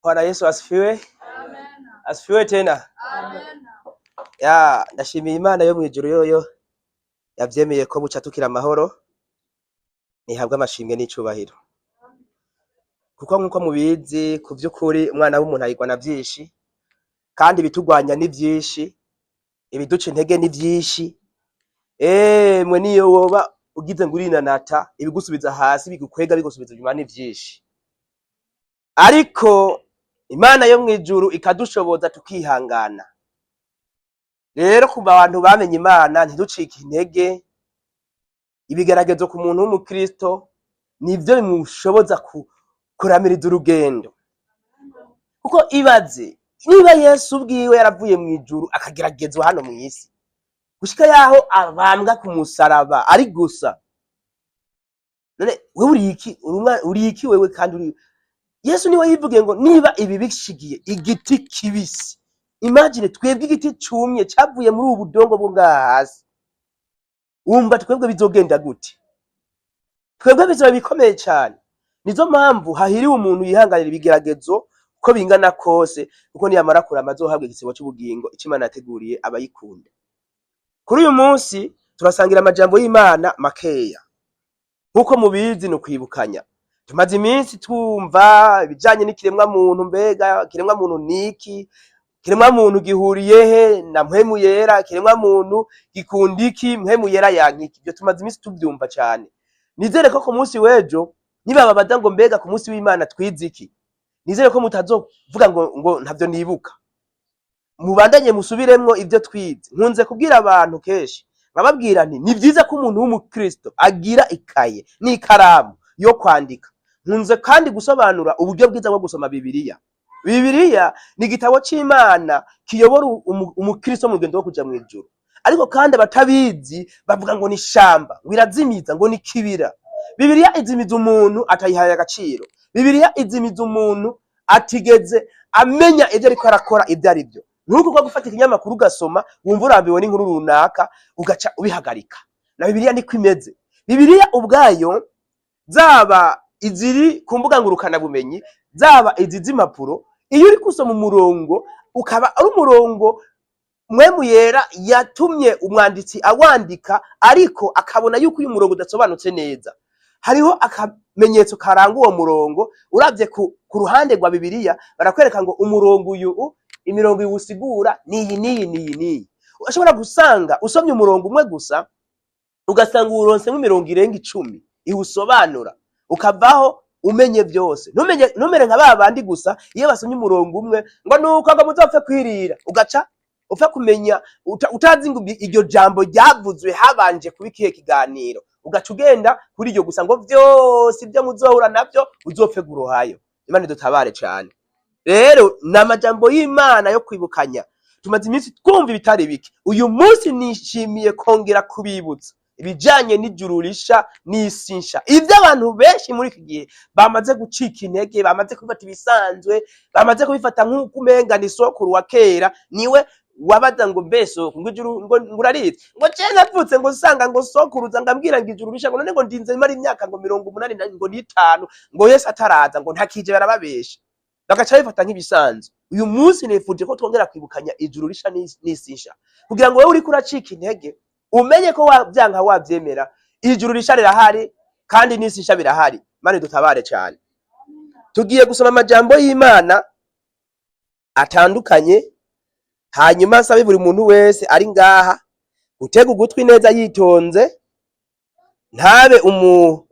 Bwana Yesu asifiwe. Amen. Asifiwe tena. Amen. Ndashimiye Imana yo mwijuru yoyo yavyemeye ko buca tukira amahoro. Nihabwa amashimwe n'icubahiro. Kuko nkuko mubizi ku vy'ukuri umwana w'umuntu ayigwa na vyinshi, kandi bitugwanya ni vyinshi, ibiduca intege ni vyinshi. Mwe niyo woba ugize ngo urinanata, ibigusubiza hasi bigukwega bigusubiza inyuma ni vyinshi. Ariko Imana yo mwijuru ikadushoboza tukihangana. Rero kuba abantu bamenye Imana ntiducike intege. Ibigeragezo ku muntu w'umukristo nivyo bimushoboza kuramiriza urugendo. Kuko ibaze niba Yesu ubwiwe yaravuye mwijuru akageragezwa hano mw'isi, gushika yaho abambwa ku musaraba ari gusa. None wewe uri iki wewe kandi uri Yesu niwe yivugiye ngo niba ibi bishigiye igiti kibisi. Imagine twebwe igiti cumye cavuye muri ubu budongo bwo ngaha hasi. Wumva twebwe bizogenda gute? Twebwe bizoba bikomeye cyane. Nizo mpamvu hahiriwe umuntu yihanganira ibigeragezo uko bingana kose, kuko niyamara kurama azohabwa igisibo cy'ubugingo Imana yateguriye abayikunda. Kuri uyu munsi turasangira amajambo y'Imana makeya. Nkuko mubizi no kwibukanya. Tumaze iminsi twumva ibijanye n'ikiremwa muntu, mbega kiremwa muntu niki, kiremwa muntu gihuriye he na mpwemu yera, kiremwa muntu gikundiki, mpwemu yera yankiki. Ibyo tumaze iminsi tubyumva cyane. Nizere ko ku munsi wejo nibababaza ngo mbega ku munsi w'Imana twiziki, nizere ko mutazovuga ngo ntavyo nibuka. Mubandanye musubiremwo ivyo twize. Nkunze kubwira abantu kenshi, nkababwira nti ni vyiza ko umuntu w'umukristo agira ikaye n'ikaramu yo kwandika. Nkunze kandi gusobanura uburyo bwiza bwo gusoma Bibiliya. Bibiliya ni igitabo c'Imana kiyobora umukristo mu rugendo rwo kuja mwijuru. Ariko kandi abatabizi bavuga ngo ni shamba, wirazimiza ngo ni kibira. Bibiliya izimiza umuntu atayihaye agaciro. Bibiliya izimiza umuntu atigeze amenya ivyo ariko arakora ivyo ari byo. Nuko kwa gufata ikinyamakuru ugasoma wumva urambiwe n'inkuru runaka ugaca ubihagarika. Na Bibiliya niko imeze. Bibiliya ubwayo zaba iziri ku mbuga ngurukana bumenyi, zaba izizi impapuro, iyo uri kusoma umurongo ukaba ari umurongo mpwemu yera yatumye umwanditsi awandika, ariko akabona yuko uyu murongo udasobanutse neza, hariho akamenyetso karanga uwo murongo. Uravye ku ruhande rwa Bibiliya barakwereka ngo umurongo uyu imirongo iwusigura niyi. Ushobora gusanga usomye umurongo umwe gusa ugasanga uronse nk'imirongo irenga 10 iwusobanura, ukavaho umenye byose. Numere nka babandi gusa iyo basomye umurongo umwe ngo nuko ngo muzopfe kwirira, ugaca upfa kumenya utazi ngo iryo jambo ryavuzwe habanje kubikiye kiganiro, ugaca ugenda kuri iryo gusa ngo vyose ibyo muzohura navyo uzopfe gurohayo. Imana dutabare cyane. Rero namajambo y'Imana yo kwibukanya. Tumaze iminsi twumva ibitari bike. Uyu munsi nishimiye kongera kubibutsa ibijanye n'ijuru risha n'isi nsha. Ivyo abantu benshi muri iki gihe bamaze gucika intege, bamaze kubifata ibisanzwe, bamaze kubifata nk'uko umenga ni sokuru wa kera niwe wabaza ngo mbeso ngo ijuru ngo urarize ngo cena pfutse ngo usanga ngo sokuruza ngambwira ngo ijuru risha ngo none ngo ndinze mari imyaka ngo 80 ngo 5 ngo Yesu ataraza ngo ntakije barababesha, bagaca bifata nk'ibisanzwe. Uyu munsi nifuje ko twongera kwibukanya ijuru risha n'isi nsha, kugira ngo wewe uri kuracika intege umenye ko wabyanka wavyemera. Ijuru risha rirahari kandi n'isi nsha birahari. Mane dutabare cyane. Tugiye gusoma amajambo y'Imana atandukanye, hanyuma sabe buri muntu wese ari ngaha gutega ugutwi neza yitonze, ntabe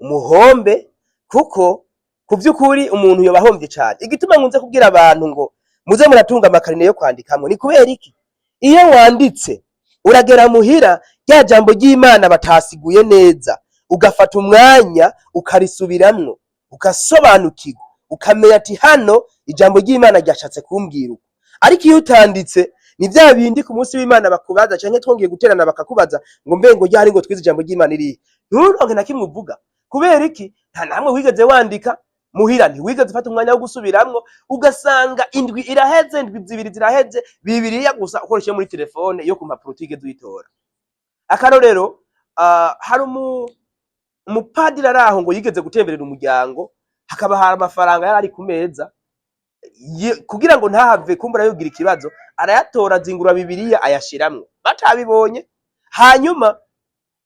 umuhombe, kuko kuvyukuri umuntu yobahombye cyane. Igituma nkunze kubwira abantu ngo muze muratunga amakarine yo kwandikamwe ni kubera iki? Iyo wanditse uragera muhira rya jambo ry'Imana batasiguye neza, ugafata umwanya ukarisubiramwo, ugasobanukirwa, ukamenya ati hano ijambo ry'Imana ryashatse kumbwira uko. Ariko iyo utanditse ni vya bindi ku munsi w'Imana bakubaza canke twongeye guterana bakakubaza ngo mbe ngo ryari ngo twize ijambo ry'Imana iri, nturonke na kimwe uvuga. Kubera iki? Nta namwe wigeze wandika muhira, ntiwigeze ufata umwanya wo gusubiramwo, ugasanga indwi iraheze, indwi zibiri ziraheze, Bibiliya gusa ukoresheje muri telefone yo ku mpapuro utigeze uyitora. Akarorero, hari umupadiri araho ngo yigeze gutemberera umuryango, hakaba hari amafaranga yari ari ku meza. kugira ngo ntahave kumbura yogira ikibazo, arayatora azingura Bibiliya ayashiramwo. Batabibonye, hanyuma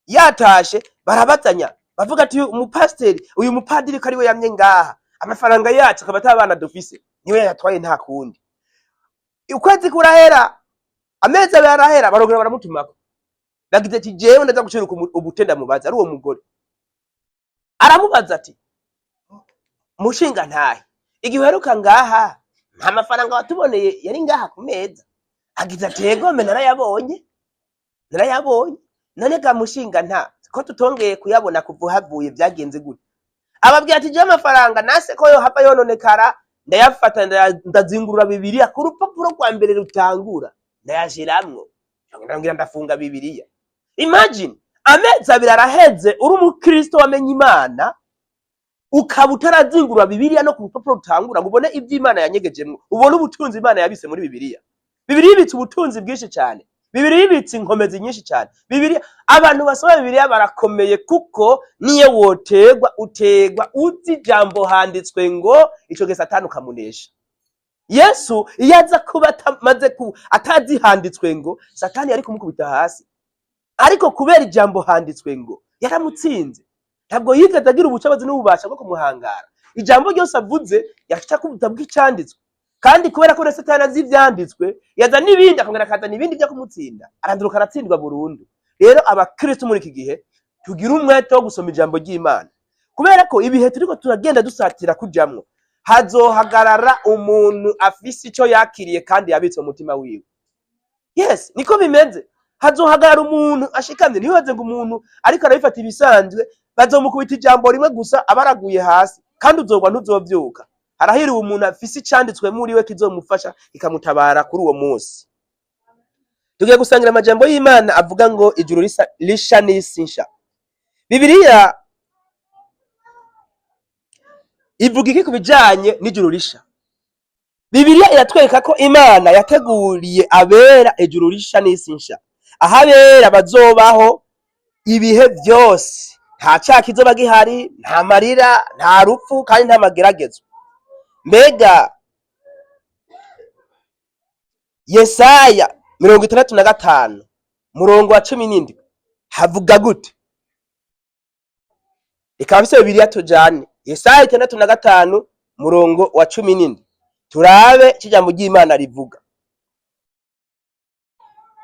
yatashe barabazanya bavuga ati umupasiteri, uyu mupadiri ko ari we yamye ngaha, amafaranga yacu akaba atabana dufise, niwe yatwaye nta kundi. Ukwezi kurahera, amezi abiri arahera, barongera baramutumako. Bagize ati jewe ndaza guciruka ubutenda mubaza ari uwo mugore. Aramubaza ati mushinga ntahe, igihe uheruka ngaha nta mafaranga watuboneye yari ngaha ku meza. Agize ati yego mbe narayabonye. None ga mushinga nta ko tutongeye kuyabona kuva havuye byagenze gute? Ababwira ati je amafaranga nase ko yo hapa yononekara, ndayafata ndazingurura Bibiliya ku rupapuro rwa mbere rutangura ndayashiramwo, ngira ndafunga Bibiliya. Imagine amezi abiri araheze uri umukristo wamenye Imana, ukaba utarazingurura Bibiliya no ku rupapuro rutangura ngo ubone ibyo Imana yanyegejemwo, ubone ubutunzi Imana yabise muri Bibiliya. Bibiliya ibitse ubutunzi bwinshi cyane, Bibiliya ibitse inkomezi nyinshi cyane. Bibiliya, abantu basoma Bibiliya barakomeye kuko niyo wotegwa utegwa uzi jambo handitswe ngo ico ge Satani ukamunesha. Yesu iyaza kuba atamaze atazi handitswe ngo Satani yari kumukubita hasi, ariko kubera ijambo handitswe ngo yaramutsinze. Ntabwo yigeze agira ubucabazi n'ububasha bwo kumuhangara. Ijambo ryose avuze yashaka kuvuga bw'icanditswe, kandi kubera ko Satani azi ivyanditswe yaza n'ibindi akongera akazana ibindi byo kumutsinda, aranduruka aratsindwa burundu. Rero abakristo muri iki gihe tugira umwete wo gusoma ijambo ry'Imana, kubera ko ibihe turiko turagenda dusatira kujamwo hazohagarara umuntu afise ico yakiriye kandi yabitse mu mutima wiwe. Yes, niko bimeze. Hazohagarara umuntu ashikamye, ntibaze ngo umuntu ariko arabifata ibisanzwe bazomukubita ijambo rimwe gusa abaraguye hasi, kandi uzogwa ntuzovyuka. Harahiriwe umuntu afise icanditswe muri we kizomufasha ikamutabara kuri uwo munsi. Tugiye gusangira amajambo y'Imana avuga ngo ijuru risha n'isi nsha. Bibiliya ivuga iki kubijanye n'ijuru risha? Bibiliya iratwereka ko Imana yateguriye abera ijuru risha n'isi nsha, aho abera bazobaho ibihe byose, nta cyaha kizoba gihari, nta marira, nta rupfu, kandi nta mageragezo. Mbega Yesaya 65 murongo wa 17 havuga gute? Ikaba bise Bibiliya tujane Yesaya 65 murongo wa 17 turabe kijambo ry'Imana rivuga.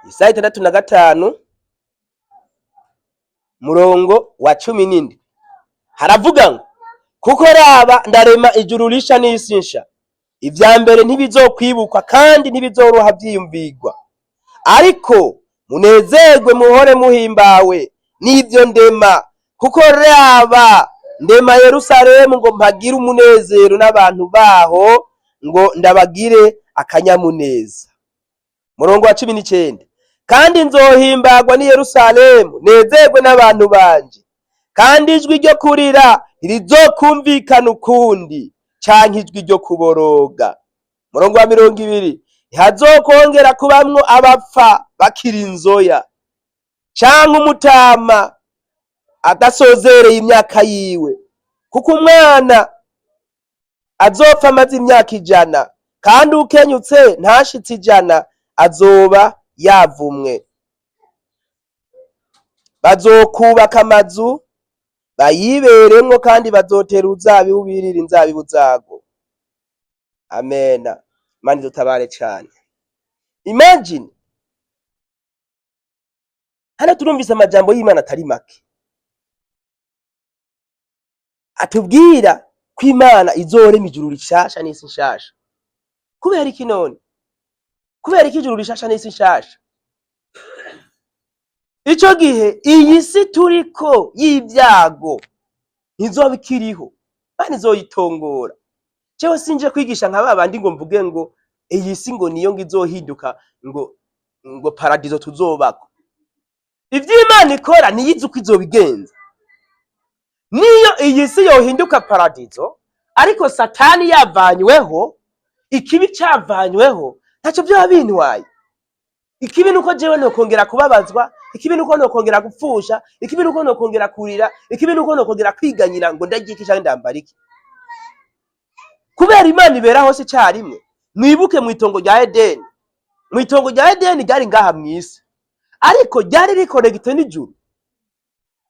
Yesaya 65 murongo wa 17 haravuga ngo kuko raba ndarema ijuru risha n'isi nsha, ivya mbere ntibizokwibukwa kandi ntibizoroha vyiyumvigwa, ariko munezerwe muhore muhimbawe n'ivyo ndema, kuko raba ndema Yerusalemu ngo mpagire umunezero n'abantu baho ngo ndabagire akanyamuneza. Murongo wa 19 kandi nzohimbagwa ni Yerusalemu nezerwe n'abantu banje, kandi ijwi ryo kurira ntirizokumvikana ukundi canke ijwi ryo kuboroga. Murongo wa 20 ntihazokongera kubamwo abapfa bakiri inzoya, canke umutama adasozereye imyaka yiwe, kuko umwana azopfa amaze imyaka 100, kandi ukenyutse ntashitse 100 azoba yavumwe. Bazokubaka amazu bayiberemwo, kandi bazotera uruzabibu birira inzabibu zago. Amena. Mani dutabare cyane. Imagine hano turumvise amajambo y'Imana atari make atubwira ko Imana izorema ijuru rishasha n'isi nshasha. Kubera iki none? Kubera iki ijuru rishasha n'isi nshasha? Ico gihe iyi si turiko y'ibyago ntizoba ikiriho, kandi izoyitongora. Cewe sinje kwigisha nka babandi ngo mvuge ngo iyi si ngo niyo ngizohinduka ngo paradizo tuzobako. Ivyo Imana ikora niyizi uko izobigenza. Niyo iyi si yohinduka paradizo, ariko Satani yavanyweho, ikibi cyavanyweho, ntaco byo bintwaye. Ikibi nuko jewe no kongera kubabazwa, ikibi nuko no kongera gupfusha, ikibi nuko no kongera kurira, ikibi nuko no kongera kwiganyira ngo ndagike cyangwa ndambarike. kubera Imana ibera hose icyarimwe. Mwibuke mu itongo rya Edeni. Mu itongo rya Edeni ryari ngaha mw'isi, ariko ryari rikonegite n'ijuru.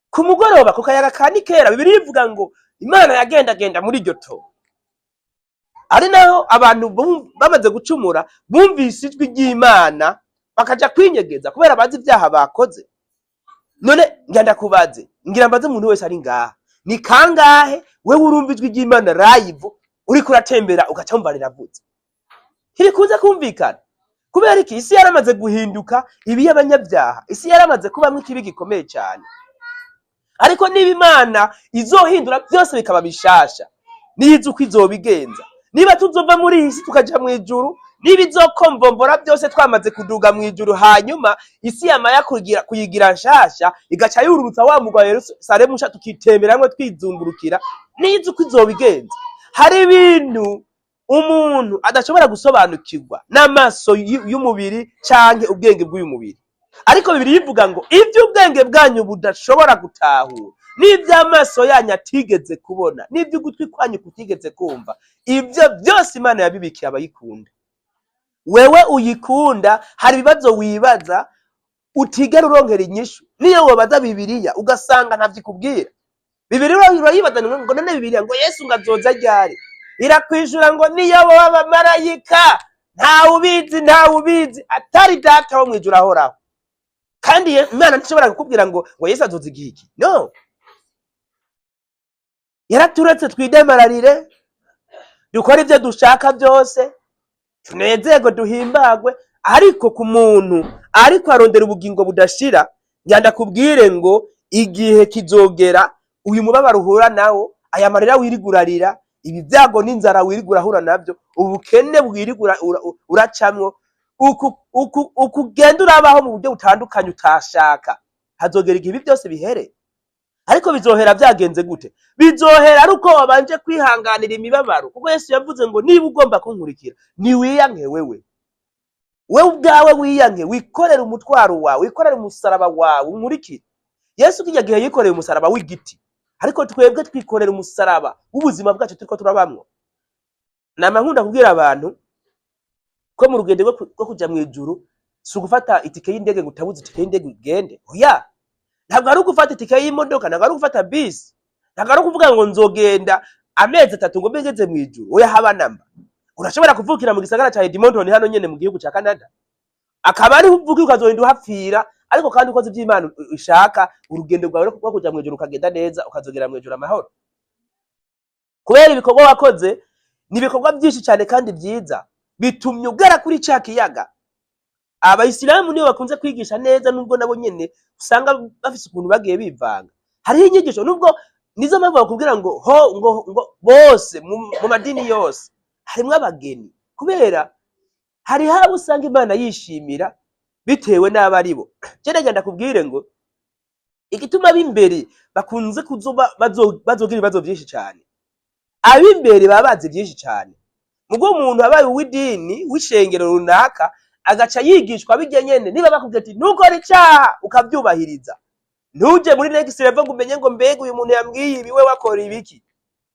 Ku mugoroba ku kayaga ka Nikera, Bibiliya ivuga ngo Imana yagendagenda muri iryo tongo. Ari naho abantu bamaze gucumura bumvise ijwi ry'Imana bakaja kwinyegeza kubera bazi ibyaha bakoze. None ngenda kubaze, ngira mbaze umuntu wese ari ngaha, ni kangahe wewe urumva ijwi ry'Imana live uriko uratembera ugacumva riravuze? Ntibikuze kumvikana. Kubera iki? Isi yaramaze guhinduka ibi y'abanyabyaha. Isi yaramaze kubamwe ikibi gikomeye cyane. Ariko niba Imana izohindura byose bikaba bishasha, niyizi uko izobigenza. Niba tuzova muri iyi si tukaja mu ijuru, niba izokombombora byose twamaze kuduga mu ijuru, hanyuma isi yamaya kuyigira nshasha igaca yururutsa wa mugwa Yerusalemu sha tukitemberamwe twizungurukira, niyizi uko izobigenza. Hari ibintu umuntu adashobora gusobanukirwa n'amaso y'umubiri canke ubwenge bw'uyu mubiri. Ariko Bibiliya ivuga ngo ivyo ubwenge bwanyu budashobora gutahura, n'ivy'amaso yanyu atigeze kubona, n'ivy'ugutwi kwanyu kutigeze kumva, ivyo byose Imana yabibikiye abayikunda. Wewe uyikunda, hari ibibazo wibaza utigera uronkera inyishu. Niyo wabaza Bibiliya ugasanga ntavyikubwira. Bibiliya urayibaza ngo none Bibiliya ngo Yesu ngazoza ryari? Irakwishura ngo niyo baba marayika nta ubizi atari data wo mwijuru ahoraho. Kandi Imana ntishobora kukubwira ngo Yesu azoza igihe iki. No. Yaraturetse twidemararire, dukora ivyo dushaka byose, tunezego duhimbagwe, ariko ku muntu ariko arondera ubugingo budashira, ngenda kubwire ngo igihe kizogera uyu mubabaro uhura nawo, aya marira wirigurarira, ibi byago n'inzara wirigura hura nabyo, ubukene bwirigura uracamwo, ukugenda urabaho mu buryo butandukanye utashaka, hazogera igihe byose bihere. Ariko bizohera byagenze gute? Bizohera aruko wabanje kwihanganira imibabaro, kuko Yesu yavuze ngo niba ugomba kunkurikira ni wiyanke wewe ubwawe, wiyanke, wikorera umutwaro wawe, wikorera umusaraba wawe, unkurikire. Yesu kijya gihe yikoreye umusaraba w'igiti, ariko twebwe twikorera umusaraba w'ubuzima bwacu turiko turabamwo. Nkunda kubwira abantu ko mu rugendo rwo kuja mu ijuru si ugufata itike y'indege ngo utabuze itike y'indege ugende. Oya, ntabwo ari ugufata itike y'imodoka, ntabwo ari ugufata bisi, ntabwo ari ukuvuga ngo nzogenda amezi 3 ngo mbegeze mu ijuru. Oya, haba namba. Urashobora kuvukira mu gisagara ca Edmonton hano nyene mu gihugu ca Canada, akaba ari uvuga ukazorinda uhapfira, ariko kandi ukoze ivy'Imana ishaka, urugendo rwawe rwo kuja mu ijuru ukagenda neza, ukazogera mu ijuru amahoro. Kubera ibikorwa wakoze ni ibikorwa byinshi cyane kandi byiza, bitumye ugera kuri ca kiyaga. Abayisilamu niyo bakunze kwigisha neza, nubwo nabo nyene usanga bafise ukuntu bagiye bivanga. Hariho inyigisho nubwo nizo mpamvu bakubwira ngo bose mu madini yose harimwo abageni, kubera hari habo usanga Imana yishimira bitewe n'abari bo. Cyane ndakubwire ngo igituma b'imbere bakunze kuzoba bazogira ibibazo byinshi cyane, abimbere babazi byinshi cyane. Mugo umuntu abaye uw'idini w'ishengero runaka agaca yigishwa bijye nyene, niba bakubwira ati nukora icyaha ukabyubahiriza, ntuje muri next level ngo umenye ngo mbega uyu muntu yambwiye ibi we wakora ibiki.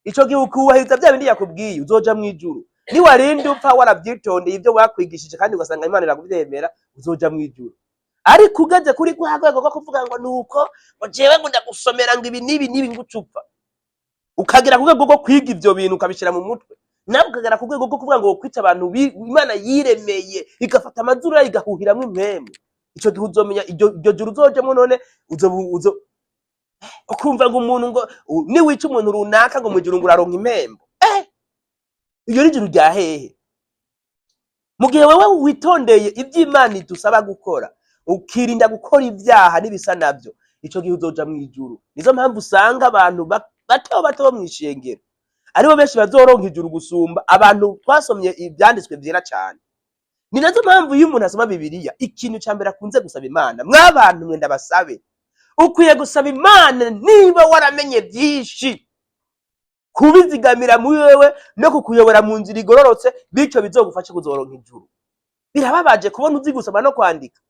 Ico gihe ukubahiriza bya bindi yakubwiye uzoja mu ijuru. Ni warinde upfa warabyitondeye ibyo wakwigishije kandi ugasanga Imana irakubyemera, uzoja mu ijuru. Ariko ugeze kuri kwagwego ko kuvuga ngo nuko ngo jewe ngo ndagusomera ngo ibi nibi ngucupfa, ukagira ku rwego rwo kwiga ibyo bintu ukabishira mu mutwe, nabwo ukagera ku rwego rwo kuvuga ngo kwica abantu Imana yiremeye igafata amazuru igahuhiramwe impwemu. Ico gihe uzomenya iryo juru uzojemwo, none uzo ukumva ngo umuntu ngo ni wica umuntu runaka ngo mu juru ngo uraronka impembo. Iyo rijuru rya hehe? Mu gihe wewe witondeye iby'Imana idusaba gukora, ukirinda gukora ibyaha n'ibisa nabyo, ico gihe uzoja mu ijuru. Nizo mpamvu usanga abantu bato mu ishengero aribo benshi bazoronka ijuru gusumba abantu twasomye ibyanditswe byera cyane. Ni nazo mpamvu iyo umuntu asoma Bibiliya, ikintu cyambere akunze gusaba Imana, mwabantu mwenda basabe, ukwiye gusaba Imana niba waramenye byinshi, kubizigamira muri wewe no kukuyobora mu nzira igororotse, bityo bizogufasha kuzoronka ijuru. Birababaje kubona uzi gusoma no kwandika,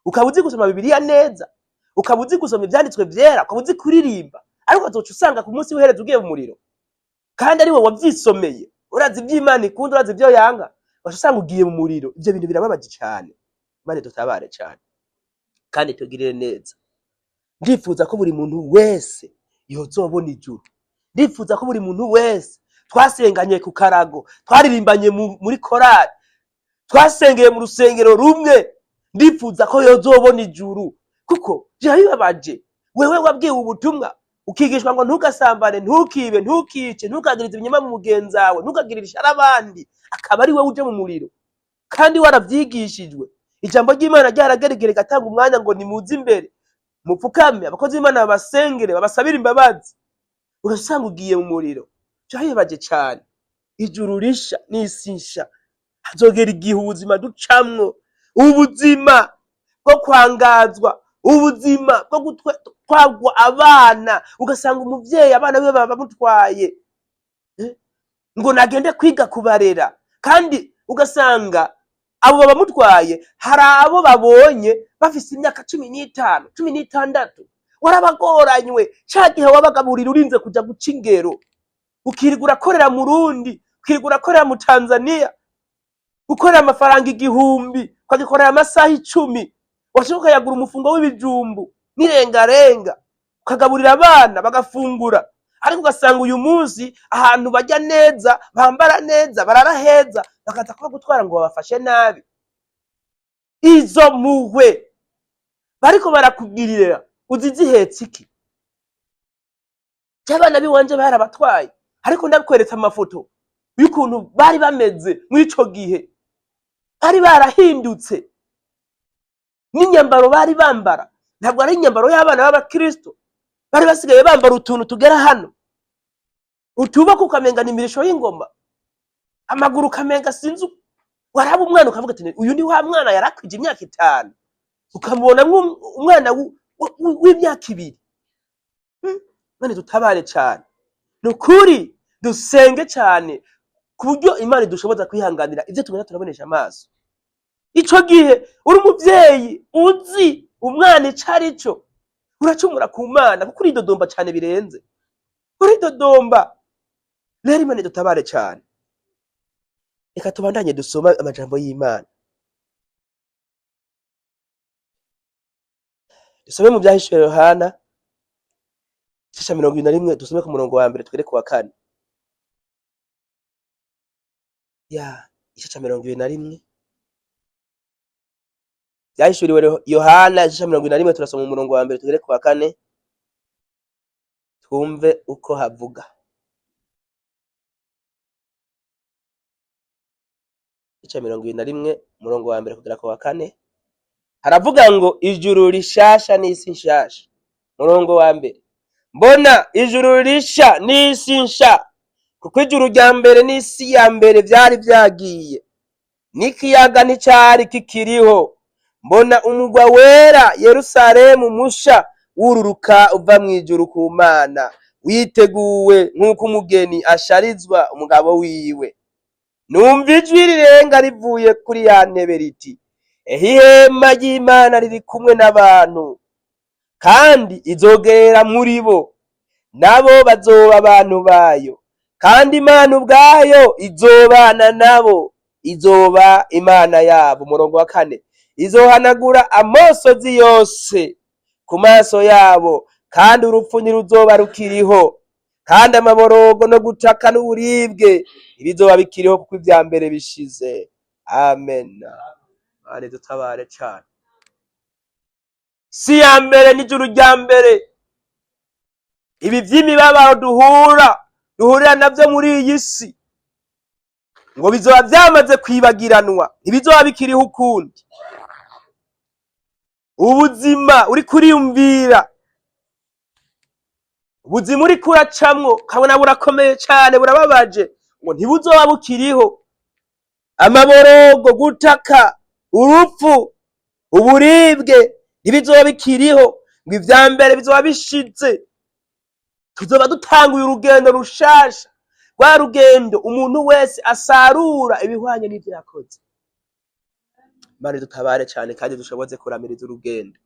ukaba uzi gusoma Bibiliya neza, ukaba uzi gusoma ibyanditswe byera, ukaba uzi kuririmba, ariko uzoca usanga ku munsi w'iherezo ugiye mu muriro, kandi ari wowe wabyisomeye urazi iby'Imana ikunda, urazi ibyo yanga, usanga ugiye mu muriro. Ibyo bintu birababaje cyane. Imana dutabare cyane kandi tugirire neza. Ndifuza ko buri muntu wese yozobona ijuru. Ndifuza ko buri muntu wese twasenganye ku karago, twaririmbanye muri korali, twasengeye mu rusengero rumwe, ndifuza ko yozobona ijuru. Kuko bibabaje, wewe wabwiwe ubutumwa ukigishwa ngo ntugasambane, ntukibe, ntukice, ntukagirize ibinyoma mu mugenzi wawe, ntukagirire ishari abandi, akaba ari wewe uje mu muriro. Kandi waravyigishijwe, ijambo ry'Imana ryarageregere gatanga umwanya ngo nimuze imbere mupfukame, abakozi b'Imana babasengere, babasabire imbabazi, urasanga ugiye mu muriro. Bibabaje cyane. Ijuru risha n'isi nsha, hazogera igihe ubuzima ducamwo, ubuzima bwo kwangazwa, ubuzima bwo gutwagwa abana, ugasanga umuvyeyi abana be bamutwaye ngo nagende kwiga kubarera, kandi ugasanga abo babamutwaye hari abo babonye bafise imyaka 15, 16, warabagoranywe. Ca gihe wabagaburira urinze kuja guca ingero, ukirigura korera mu Rundi, ukirigura korera mu Tanzania, ukorera amafaranga 1000, ukagikorera amasaha 10, washoka yagura umufungo w'ibijumbu nirengarenga, ukagaburira abana bagafungura. Ariko ugasanga uyu munsi ahantu bajya neza, bambara neza, barara heza, bakaza kwa gutwara ngo babafashe nabi. Izo muhwe bariko barakugirira uzizihetse iki? Cyabana biwanje barabatwaye, ariko ndabikweretse amafoto y'ukuntu bari bameze muri ico gihe. Bari barahindutse, n'inyambaro bari bambara ntabwo ari inyambaro y'abana b'Abakristo. Bari basigaye bambara utuntu tugera hano, utuba kukamenga n'imirisho y'ingoma, amaguru kamenga sinzu. Waraba umwana ukavuga ati uyu ni wa mwana yarakwije imyaka 5, ukamubona umwana w'imyaka 2. None dutabare cyane, nukuri dusenge cyane ku buryo Imana dushoboza kwihanganira ivyo tugenda turabonesha amaso. Ico gihe uri umuvyeyi uzi umwana icari cyo, uracumura ku Mana kuko uridodomba cyane birenze, uridodomba. Rero Imana dutabare cyane. Reka tubandanye dusoma amajambo y'Imana. Dusome mu Byahishuwe Yohana 21, dusome ku murongo wa 1 twere ku wa 4. Ya 21. Byahishuwe Yohana 21, turasoma mu murongo wa 1 twere ku wa 4, twumve uko havuga. 21 murongo wa 1 kugera ku wa 4 haravuga ngo ijuru rishasha n'isi nshasha. Murongo wa 1, mbona ijuru risha n'isi nsha, kuko ijuru rya mbere n'isi ya mbere byari byagiye, n'ikiyaga nticari kikiriho. Mbona umugwa wera Yerusalemu musha wururuka uva mu ijuru ku Mana, witeguwe nk'uko umugeni asharizwa umugabo wiwe. Numva ijwi rirenga rivuye kuri ya ntebe riti, ihema ry'Imana riri kumwe n'abantu, kandi izogera muri bo, nabo bazoba abantu bayo, kandi Imana ubwayo izobana nabo, izoba Imana yabo. Murongo wa 4, izohanagura amosozi yose ku maso yabo, kandi urupfu ntiruzoba rukiriho, kandi amaborogo no gutaka n'uburibwe ibizoba bikiriho, kuko ibya mbere bishize. Amen. Bari dutabare cyane. Si ya mbere n'ijuru rya mbere, ibi by'imibabaro duhurira nabyo muri iyi si, ngo bizoba byamaze kwibagiranwa, ntibizoba bikiriho ukundi. Ubuzima uri kuriyumvira, ubuzima uri kuracamwo kabona burakomeye cyane, burababaje, ngo ntibuzoba bukiriho. Amaborogo, gutaka, urupfu, uburibwe ntibizoba bikiriho, ngo ivya mbere bizoba bishitse. Tuzoba dutanguye urugendo rushasha, rwa rugendo umuntu wese asarura ibihwanye n'ivyo yakoze. Imana dutabare cyane kandi dushoboze kuramiriza urugendo.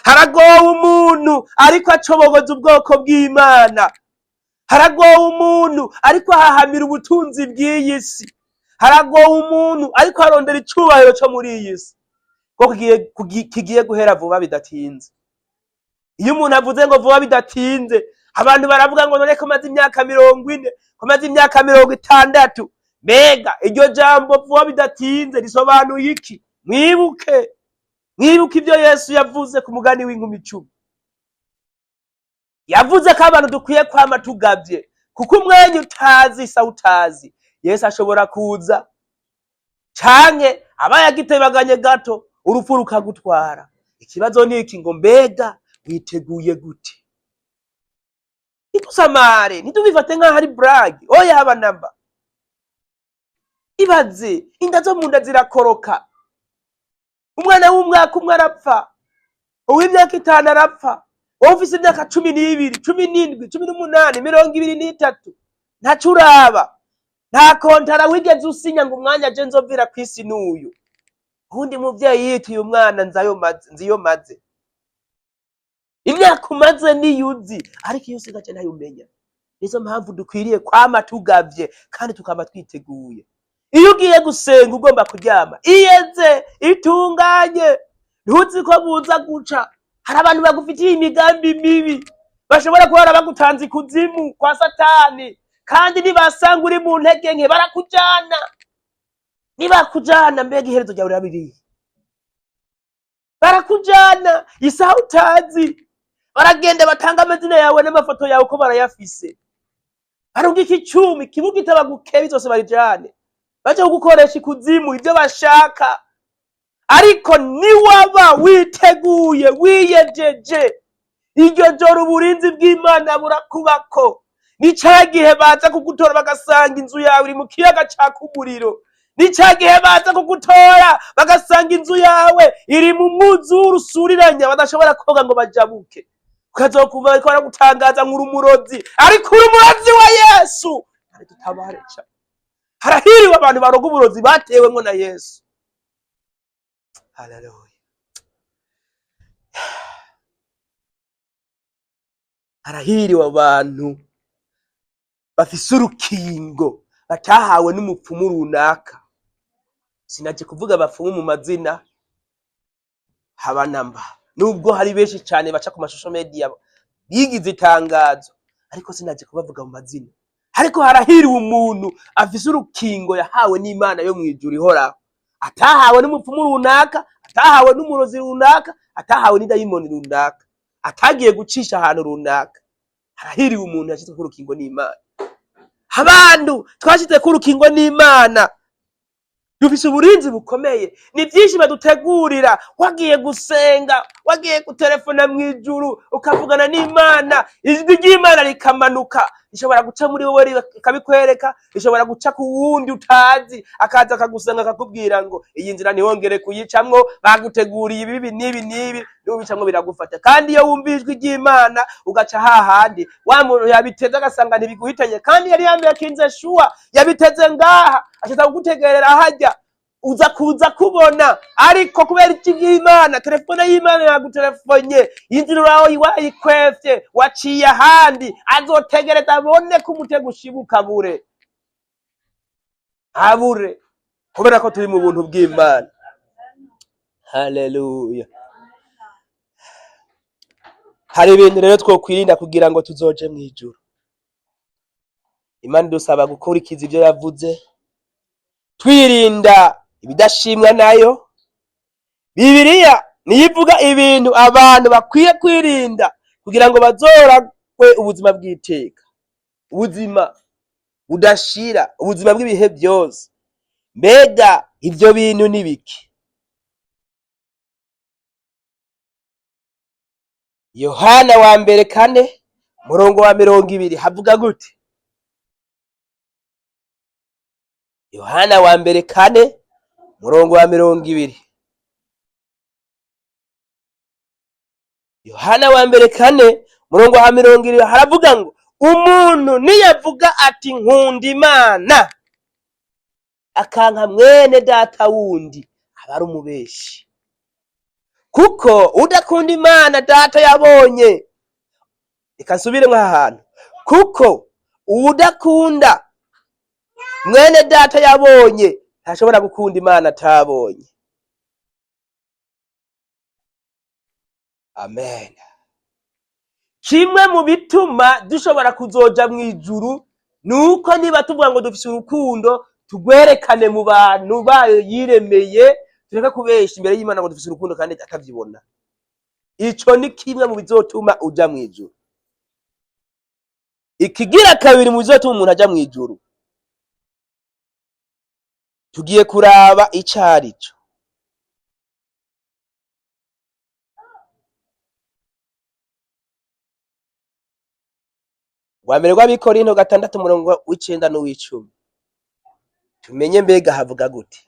Haragowe umuntu ariko acobogoza ubwoko bw'Imana, haragowe umuntu ariko ahahamira ubutunzi bw'iyi si, haragowe umuntu ariko arondera icubahiro cyo muri iyi si ko kigiye guhera vuba bidatinze. Iyo umuntu avuze ngo vuba bidatinze, abantu baravuga ngo none ko maze imyaka 40, ko maze imyaka 60. Mbega iryo jambo vuba bidatinze risobanuye iki? Mwibuke ibyo Yesu yavuze ku mugani w'inkumi 10. Yavuze ko abantu dukwiye kwama tugavye, kuko umwanya utazi sa utazi. Yesu ashobora kuza canke aba yagitebaganye gato urupfu rukagutwara. Ikibazo ni iki ngo mbega witeguye gute? Itusamare ntitubifate nk'aho ari brag. Oya haba namba. Ibaze inda zo munda zirakoroka, umwana w'umwaka umwe arapfa, uw'imyaka 5 arapfa, ufise imyaka 12, 17, 18, 23, ntacuraba, nta kontara wigeze usinya ngo umwanya je nzovira kwisi n'uyu. Undi muvyeyi yituye umwana nziyo maze. Imyaka umaze niyuzi, ariko iyo usigaje ntayumenya. Nizo mpamvu dukwiriye kwama tugavye kandi tukaba twiteguye. Iyo ugiye gusenga ugomba kuryama iyeze itunganye, ntuzi ko buza guca. Hari abantu bagufitiye imigambi mibi, bashobora kuba bagutanze kuzimu kwa Satani, kandi nibasanga uri mu ntege nke barakujana. Nibakujana mbega iherezo ryawe rabiri, barakujana isaha utazi, baragenda batanga amazina yawe n'amafoto yawe ko barayafise, barungika icumi kibugita bagukebe zose barijane, baje kugukoresha ikuzimu ibyo bashaka. Ariko niwaba witeguye wiyejeje, iryo joro uburinzi bw'Imana burakubako. Ni cagihe baza kugutora bagasanga inzu yawe iri mu kiyaga caka umuriro, ni cagihe baza kugutora bagasanga inzu yawe iri mu mwuzure usuriranya badashobora koga ngo bajabuke. Ukazokumva ariko baragutangaza nk'urumurozi, ariko urumurozi wa Yesu. Ari tutabareca. Harahiriwe abantu baroga uburozi batewemwo na Yesu. Haleluya. Harahiriwe abantu bafise urukingo batahawe n'umupfumu runaka. Sinaje kuvuga abapfumu mu mazina, haba namba, nubwo hari benshi cyane baca ku mashusho media bigize itangazo, ariko sinaje kubavuga mu mazina. Ariko harahiriwe umuntu afise urukingo yahawe n'Imana yo mwijuru ihoraho, atahawe n'umupfumu runaka, atahawe n'umurozi runaka, atahawe n'idayimoni runaka, atagiye gucisha ahantu runaka. Harahiriwe umuntu yashyize ku rukingo n'Imana. Abantu twashyize ku rukingo n'Imana dufise uburinzi bukomeye. Ni byinshi badutegurira. Wagiye gusenga, wagiye gutelefona mwijuru ukavugana n'Imana, ijwi ry'Imana rikamanuka, ishobora guca muri wowe ikabikwereka, ishobora guca ku wundi utazi akaza akagusanga akakubwira ngo iyi nzira ntiwongere kuyicamwo, baguteguriye ibi n'ibi n'ubicamwo biragufata. Kandi iyo wumva ijwi ry'Imana ugaca hahandi, wa muntu yabiteze agasanga ntibiguhitanye, kandi yari yambaye kinze shuwa yabiteze ngaha, ashaka kugutegerera hajya uza kuza kubona. Ariko kubera iki bw'Imana, telefone y'Imana yagutelefonye, inzira yawe wayikwefye, waciye ahandi, azotegereza abone ko umutego ushibuka bure abure, kubera ko turi mu buntu bw'Imana. Haleluya. Hari ibintu rero twokwirinda kugira ngo tuzoje mu ijuru. Imana dusaba gukurikiza ibyo yavuze, twirinda ibidashimwa nayo. Bibiliya niyivuga ibintu abantu bakwiye kwirinda kugira ngo bazoragwe ubuzima bw'iteka, ubuzima budashira, ubuzima bw'ibihe byose. Mbega ivyo bintu nibiki? Yohana wa mbere 4:20 havuga gute? Yohana wa mbere 4:20. Yohana wa mbere 4:20 haravuga ngo umuntu niyavuga ati nkunda Imana akanka mwene data wundi aba ari umubeshi. Kuko udakunda Imana data yabonye. Reka nsubire nk'ahantu. Kuko uwudakunda mwene data yabonye ntashobora gukunda Imana atabonye. Amen. Kimwe mu bituma dushobora kuzoja mu ijuru nuko niba tuvuga ngo dufise urukundo tugwerekane mu bantu bayiremeye, tureka kubesha imbere y'Imana ngo dufise urukundo kandi atavyibona. Ico ni kimwe mu bizotuma uja mu ijuru. Ikigira kabiri mu bizotuma umuntu aja mu ijuru, tugiye kuraba icarico. Wa mbere rw'Abikorinto 6:9 n'uw'10. Tumenye mbega havuga gute.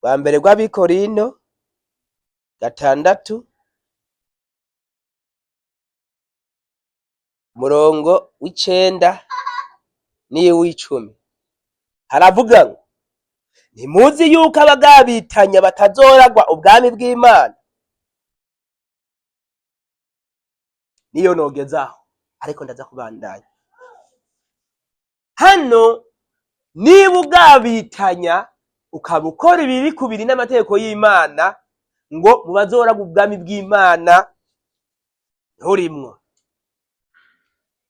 Wa mbere rw'Abikorinto 6:9 n'uw'10. Haravuga ngo ntimuzi yuko abagabitanya batazoragwa ubwami bw'Imana. Niyo nogezaho ariko ndaza kubandanya. Hano niba ugabitanya ukaba ukora ibiri kubiri n'amategeko y'Imana ngo mubazoragwa ubwami bw'Imana nturimwo.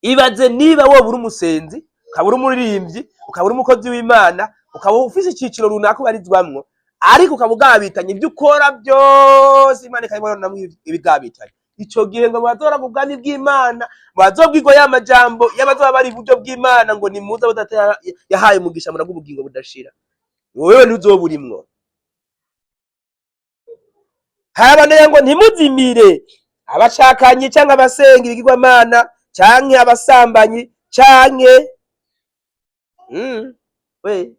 Ibaze niba wowe uri umusenzi, ukaba uri umuririmbyi, ukaba uri umukozi w'Imana, ukaba ufise iciciro runaka ubarizwamwo, ariko ukaba ugabitanya ibyo ukora byose Imana ikabibona namwe ibigabitanya. Ico gihe ngo bazoragwa ubwami bw'Imana, bazobwirwa ya majambo y'abazoba bari iburyo bw'Imana ngo nimuze budata yahaye umugisha muragwa ubugingo budashira. Wewe ntuzoburimwo. Harabane ngo ntimuzimire abashakanye canke abasenga ibigirwamana canke abasambanyi canke we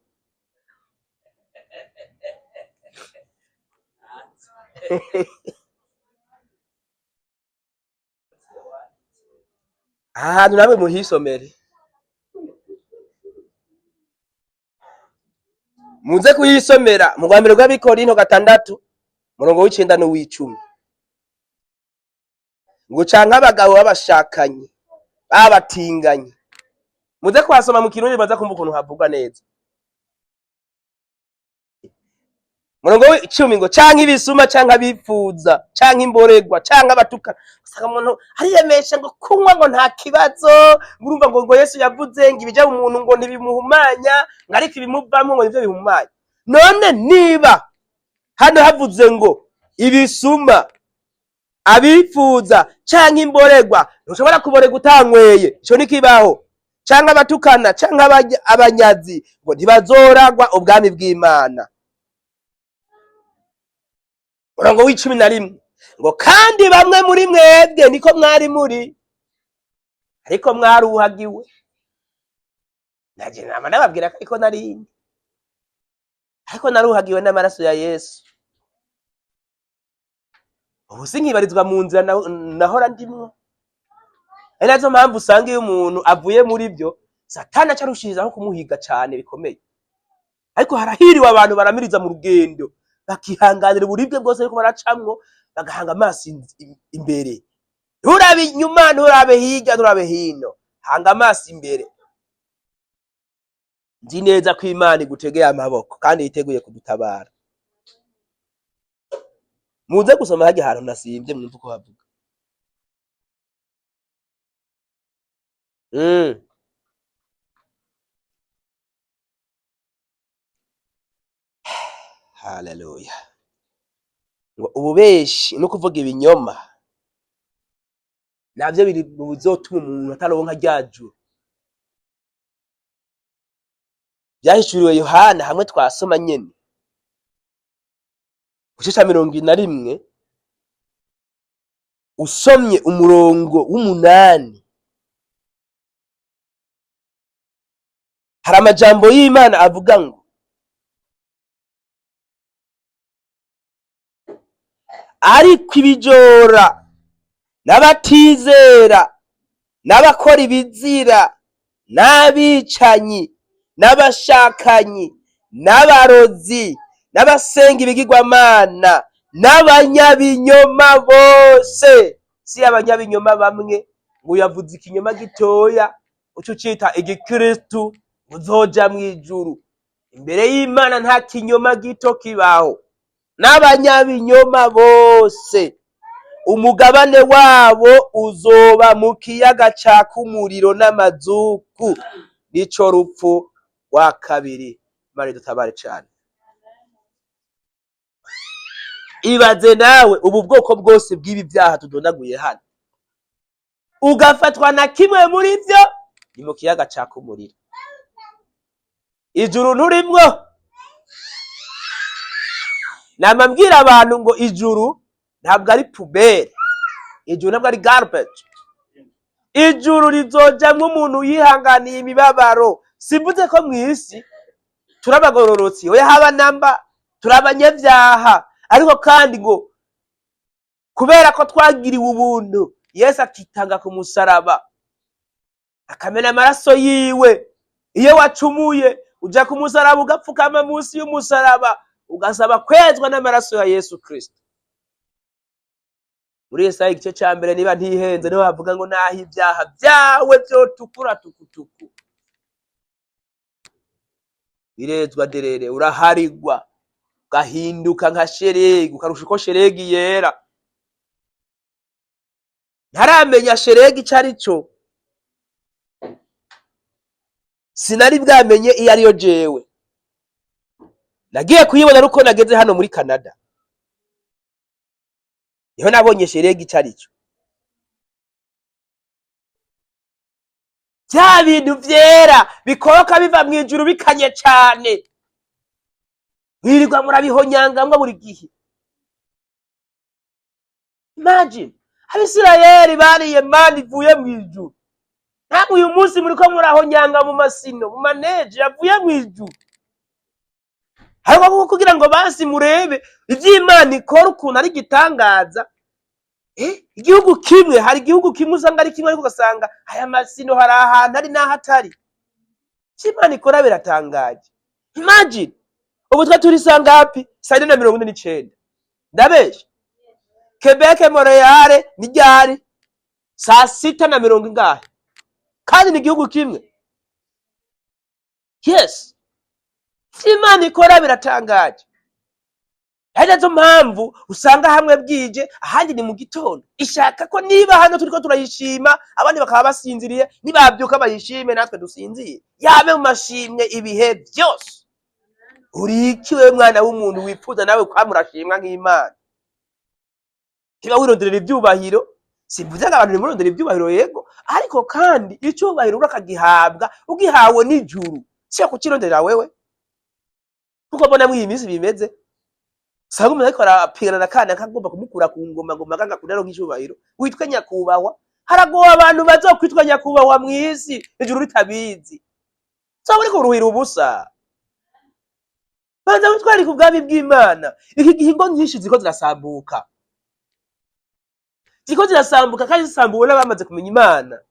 ahantu namwe muhisomere muze kuyisomera mu Rwa mbere rw'Abikorinto 6:9 n'uw'10. Ngo canke abagabo babashakanye babatinganye. Muze kwasoma mu Kirundi baza kumva ukuntu havuga neza. Murongo w'10 ngo canke ibisuma canke abifuza canke imboregwa canke abatukana. Usanga umuntu hariyemesha ngo kunywa ngo nta kibazo, urumva ngo Yesu yavuze ngo ibija mu muntu ngo ntibimuhumanya, ariko ibimuvamo ngo nivyo bihumanya. None niba hano havuze ngo ibisuma, abifuza canke imboregwa, ntushobora kuborega utanyweye, ico nikibaho. Canke abatukana canke abanyazi ngo ntibazoragwa ubwami bw'Imana. Murongo w'11 ngo kandi bamwe muri mwebwe niko mwari muri, ariko mwaruhagiwe. Naje nama nababwira ko ariko narindi, ariko naruhagiwe n'amaraso ya Yesu. Ubu sinkibarizwa mu nzira nahora ndimwo. Ari nazo mpamvu usanga iyo umuntu avuye muri byo Satani acarushirizaho kumuhiga cyane bikomeye. Ariko harahiriwe abantu baramiriza mu rugendo bakihanganira uburibwe bwose ariko baracamwo bagahanga amaso imbere. Nturabe inyuma, nturabe hirya, nturabe hino, hanga amaso imbere. Nzi neza ko Imana igutegeye amaboko kandi yiteguye kudutabara. Muze gusoma hajya ahantu nasimbye mwumva uko havuga. Haleluya. Ngo ububeshi no kuvuga ibinyoma navyo biri mu bizotuma umuntu ataronka ryajuru. Byahishuriwe Yohana hamwe twasoma nyene Gushika 21 usomye umurongo w'8 hari amajambo y'Imana avuga ngo ariko ibijora n'abatizera n'abakora ibizira n'abicanyi n'abashakanyi n'abarozi n'abasenga ibigirwamana n'abanyabinyoma bose, si abanyabinyoma bamwe ngo yavuze ikinyoma gitoya uco cita igikristu uzoja mw'ijuru. Imbere y'Imana nta kinyoma gito kibaho, n'abanyabinyoma bose umugabane wabo uzoba mu kiyaga caka umuriro n'amazuku, nico rupfu rwa kabiri. Imana idutabare cane. Ibaze nawe ubu bwoko bwose bw'ibi vyaha tudondaguye hano, ugafatwa na kimwe muri vyo, ni mu kiyaga caka umuriro. Ijuru nturimwo. Nama mbwira abantu ngo ijuru ntabwo ari pubere, ijuru ntabwo ari garbage. Ijuru rizojamwo umuntu yihanganiye imibabaro. Simvuze ko mw'isi turabagororotsi, oya haba namba, turabanyavyaha, ariko kandi ngo kubera ko twagiriwe ubuntu, Yesu akitanga ku musaraba akamena amaraso yiwe. Iyo wacumuye uja ku musaraba ugapfukama munsi y'umusaraba ugasaba kwezwa n'amaraso ya Yesu Kristo. Muri Yesaya igice ca mbere niba ntihenze niho havuga ngo naho ivyaha vyawe vyotukura tukutuku, birezwa derere, uraharigwa ugahinduka nka sheregi, ukarusha uko sheregi yera. Ntaramenya sheregi ico arico, sinari bwamenye iyo ariyo jewe. Nagiye kuyibona ruko nageze hano muri Canada, niho nabonye sheregi ico arico. Vya bintu vyera bikoroka biva mw'ijuru bikanye cane, mwirirwa murabihonyangamwo buri gihe. Imagine Abisirayeli bariye mani ivuye mw'ijuru, namwe uyu munsi muriko murahonyanga mu masino, mu maneje yavuye mw'ijuru. Hariko kugira ngo basi murebe ivy'Imana ikora ukuntu ari gitangaza. Igihugu kimwe, hari igihugu kimwe usanga ari kimwe ariko ugasanga aya masino hari ahantu ari naho atari. Ivy'Imana ikora biratangaje. Imagine ubu twe turi sangapi? 4:49. Ndabesha? Quebec Montreal ni ryari? 6:40 kandi ni igihugu kimwe. Yes, Imana ikora biratangaje. Harizo mpamvu usanga hamwe bwije ahandi ni mu gitondo. Ishaka ko niba hano turiko turayishima abandi bakaba basinziriye, nibabyuka bayishime natwe dusinziye. Yabe mu mashimwe ibihe byose. Urikiwe mwana w'umuntu wifuza nawe kwamurashimwa nk'Imana. Kiba wironderera ibyubahiro, simvuze abantu nimurondera ibyubahiro yego, ariko kandi icyubahiro urakagihabwa ugihawe n'ijuru. Cyo kukirondera wewe. Kuko mbona muri iyi minsi bimeze. Sanga umuntu ariko arapigana na kana kagomba kumukura ku ngoma ngo maganga kunero nk'icyubahiro. Witwa nyakubahwa. Haragowe abantu bazokwitwa nyakubahwa mu isi, ijuru ritabizi. So uri kuruhira ubusa. Banza witwari ku bwami bw'Imana. Iki gihingo nyinshi ziko zirasambuka. Ziko zirasambuka kandi zisambuwe n'abamaze kumenya Imana.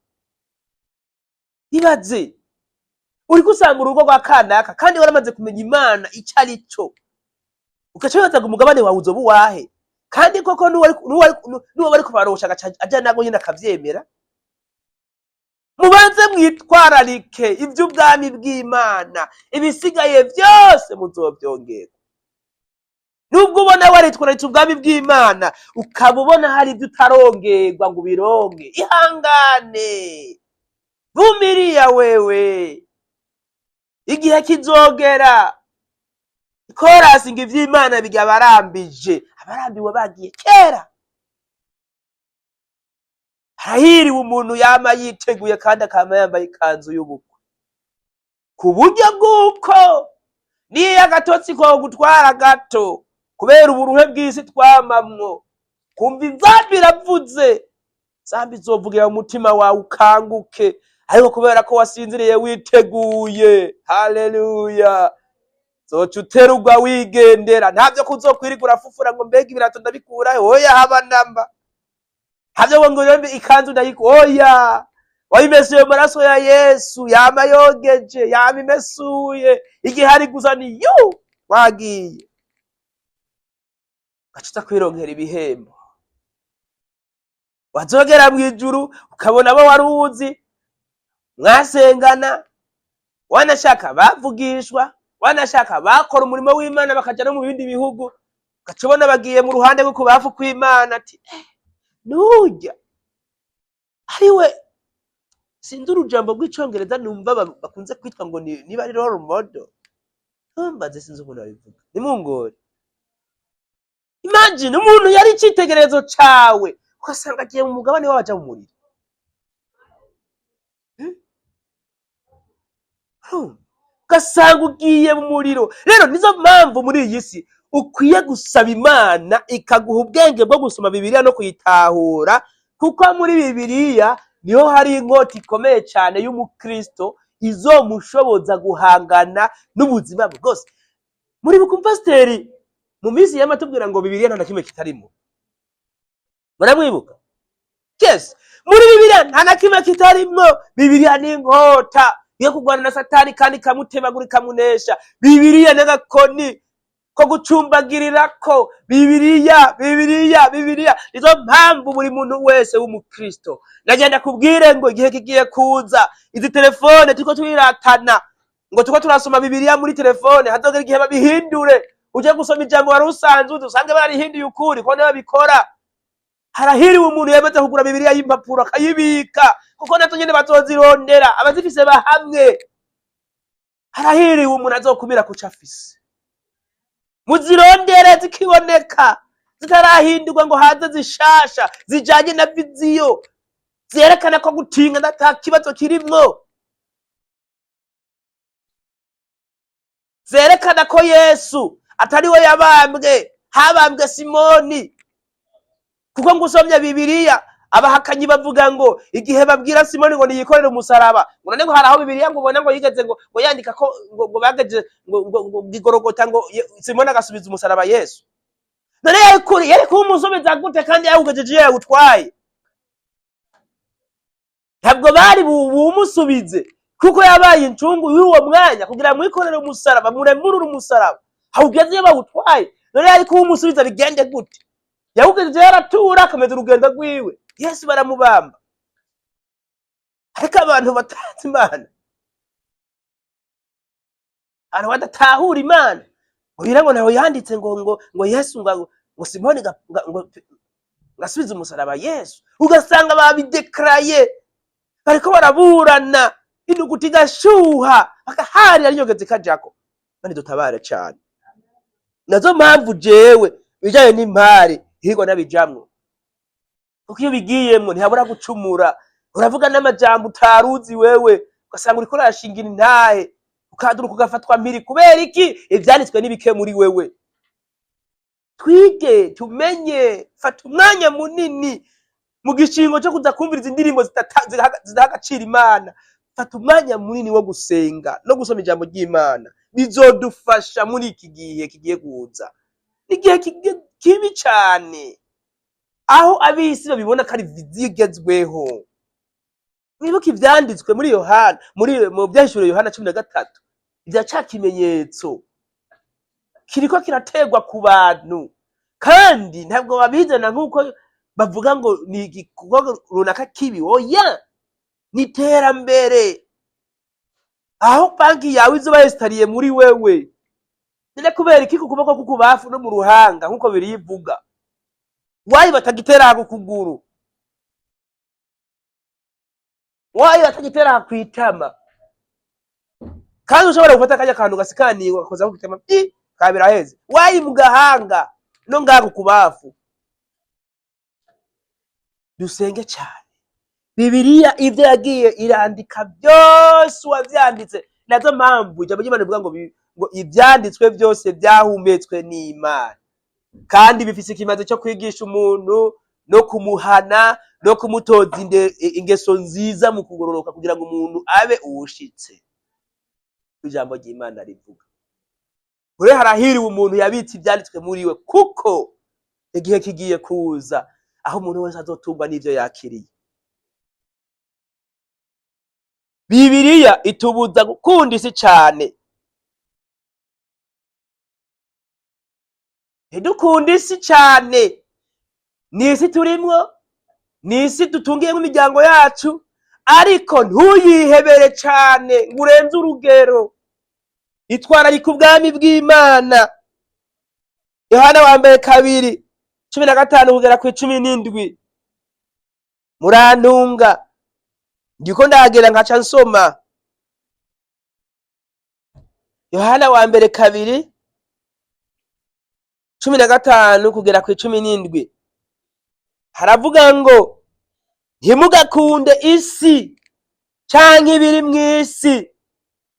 Ibaze uri kusanga urugo rwa kanaka kandi waramaze kumenya Imana icyo ari cyo. Ukacoza umugabane wawe uzoba wahe kandi koko nuwo bari kubarosha aja nago nyine akavyemera. Mubanze mwitwararike ivy'ubwami bw'Imana, ibisigaye byose muzovyongera. Nubwo ubona waritwararitse ubwami bw'Imana ukabubona hari ibyo utarongerwa ngo bironge, ihangane vumiriya wewe, igihe kizogera. Korasi ngo ivy'Imana bijya barambije, abarambiwe bagiye kera. Hahiriwe umuntu yama yiteguye kandi akama yambaye ikanzu y'ubukwe, ku buryo bw'uko niyo agatotsi ko gutwara gato kubera uburuhe bw'isi twamamwo, kumva inzambi iravuze, zambi zovugira mu mutima wawe ukanguke, ariko kubera ko wasinziriye witeguye, haleluya, zoca uterugwa wigendera. Ntavyo kuzokwirigura urafufura ngo mbega ibirato ndabikurayo, oya haba namba. Havyo ngo yombe ikanzu ndayikura, oya, wayimesuye amaraso ya Yesu, yama yogeje, yama imesuye, igihari gusa ni wagiye. Gacuta kwironkera ibihembo. wazogera mw'ijuru ukabona abo wari uzi mwasengana, wanashaka bavugishwa, wanashaka bakora umurimo w'Imana bakaja no mu bindi bihugu, ugacubona bagiye mu ruhande rwo kubafu kw'Imana ati nurya ariwe sinzi urujambo rw'icongereza numva bakunze kwitwa ngo niba ari role model, ntumbaze sinzi ukuntu babivuga nimungore. Imagine umuntu yari icitegererezo cawe ugasanga agiye mu mugabane w'abaja mu muriro. Ugasanga ugiye mu muriro. Rero nizo mpamvu muri iyi si ukwiye gusaba Imana ikaguha ubwenge bwo gusoma Bibiliya no kuyitahura, kuko muri Bibiliya niho hari inkota ikomeye cyane y'umukristo izomushoboza guhangana n'ubuzima bwose. Muri bukumpasiteri mu minsi y'amatubwira ngo Bibiliya nta na kimwe kitarimo, muramwibuka? Yes, muri Bibiliya nta na kimwe kitarimo. Bibiliya ni inkota yo kurwana na Satani kandi kamutebagura ikamunesha. Bibiliya n'agakoni ko gucumbagirirako. Bibiliya nizo mpamvu buri muntu wese w'umukristo nagenda kubwire ngo igihe kigiye kuza izi telefone turiko twiratana ngo turiko turasoma Bibiliya muri telefone, hazogera igihe babihindure uje gusoma ijambo wari usanzwe usange barihinduye ukuri ko babikora. Harahiriwe umuntu yamaze kugura Bibiliya y'impapuro akayibika, kuko nazo nyene bazozirondera abazifise bahamwe. Harahiriwe umuntu azokumira kuca afise. Muzirondere zikiboneka zitarahindurwa ngo haze zishasha zijanye na viziyo zerekana ko gutinga nata kibazo kirimwo, zerekana ko Yesu atari we yabambwe, habambwe Simoni. Kuko ngusomya Bibiliya abahakanyi bavuga ngo igihe babwira Simoni ngo niyikorere umusaraba, none ngo haraho Bibiliya ngo ubona ngo yigeze ngo yandika ko ngo bageje ngo Gigorogota ngo Simoni agasubiza umusaraba Yesu. None yari kuba umusubiza gute kandi yawugejeje yawutwaye? Ntabwo bari bumusubize kuko yabaye incungu y'uwo mwanya kugira mwikorere umusaraba, muremurure umusaraba hawugeze bawutwaye. None yari kuba umusubiza bigende gute? Yawugejeje yaratura akomeza urugendo rwiwe, Yesu baramubamba. Ariko abantu batazi Imana, abantu badatahura Imana, ubira ngo naho yanditse ngo Yesu ngo Simoni ngo ngasubiza umusaraba Yesu, ugasanga babidekraye bariko baraburana induguti gashuha bakahari arinyogeze kajako. Bani dutabare cyane. Nazo mpamvu jewe bijaye n'impare higo nabijamwo, kuko iyo bigiyemwo ntihabura gucumura, uravuga n'amajambo utaruzi wewe, ugasanga uriko urashingira intahe ukaduruka ugafatwa mpiri. Kubera iki? Ivyanditswe n'ibike muri wewe. Twige tumenye, fata umwanya munini mu gishingo cyo kuza kumviriza indirimbo zidahagacira Imana. Fata umwanya munini wo gusenga no gusoma ijambo ry'Imana, bizodufasha muri iki gihe kigiye kuza. Igihe kibi cyane aho abisi babibona ko ari viziyo igezweho. Mwibuka ivyanditswe muri Yohana, mu byahishuriwe Yohana 13, ibya cakimenyetso kiriko kirategwa ku bantu, kandi ntabwo babizana nkuko bavuga ngo ni igikorwa runaka kibi. Oya, ni terambere. Aho banki yawe izuba yesitariye muri wewe, nile kubera iki kukuboko kukubafu no mu ruhanga nkuko birivuga. Wayi batagitera kukuguru, wayi batagitera kwitama, kandi ushobora gufata kanya kantu gasikaniye ukoza kwitama kabira heze. Wayi mugahanga no ngago kubafu. Dusenge cyane. Bibiliya ivyo yagiye irandika byose wavyanditse. Nazo mpamvu ijambo ry'Imana rivuga ngo ivyanditswe byose byahumetswe n'Imana, kandi bifise ikimaze cyo kwigisha umuntu no kumuhana no kumutoza ingeso nziza mu kugororoka kugira ngo umuntu abe uwushitse. Ijambo ry'Imana rivuga. Ure harahiriwe umuntu yabitse ibyanditswe muri we, kuko igihe kigiye kuza aho umuntu wese azotungwa n'ivyo yakiriye. Bibiliya itubuza gukunda isi cyane. Ntidukunda isi cyane. Ni isi turimwo, n'isi dutungiyemo imiryango yacu, ariko ntuyihebere cane ngo urenze urugero. Itwararika ubwami bw'Imana. Yohana wa mbere 2:15 kugera ku 17. Murantunga ndiko ndagera nkaca nsoma. Yohana wa mbere 2:15 kugera ku 17. Haravuga ngo ntimugakunde isi canke ibiri mw'isi.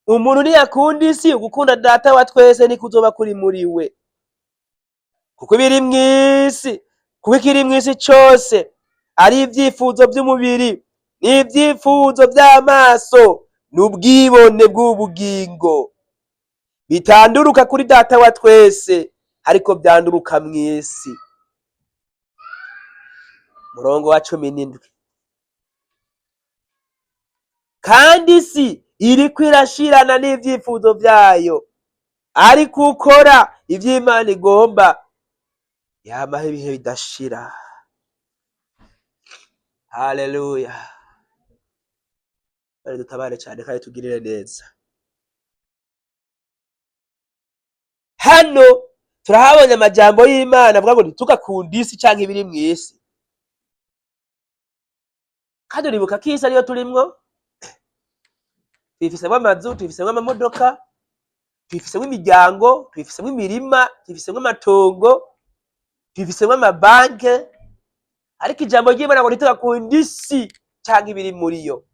Umuntu niyakunda isi, gukunda Data wa twese nikuzoba kuri muri we. Kuko ibiri mw'isi, kuko ikiri mw'isi cose ari ivyifuzo vy'umubiri n'ivyifuzo vy'amaso n'ubwibone bw'ubugingo, bitanduruka kuri Data wa twese, ariko vyanduruka mw'isi. Murongo wa 17. Kandi isi iriko irashirana n'ivyifuzo vyayo, ariko ukora ivy'Imana igomba yamaho ibihe bidashira. Haleluya. Bari dutabare cyane kandi tugirire neza. Hano turahabonye amajambo y'Imana avuga ngo ntitugakunda isi canke ibiri mw'isi. Kandi uribuka ko isi ariyo turimwo, tuyifisemwo amazu, tuyifisemwo amamodoka, tuyifisemwo imiryango, tuyifisemwo imirima, tuyifisemwo amatongo, tuyifisemwo amabanke. Ariko ijambo ry'Imana ngo ntitugakunda isi canke ibiri muri yo.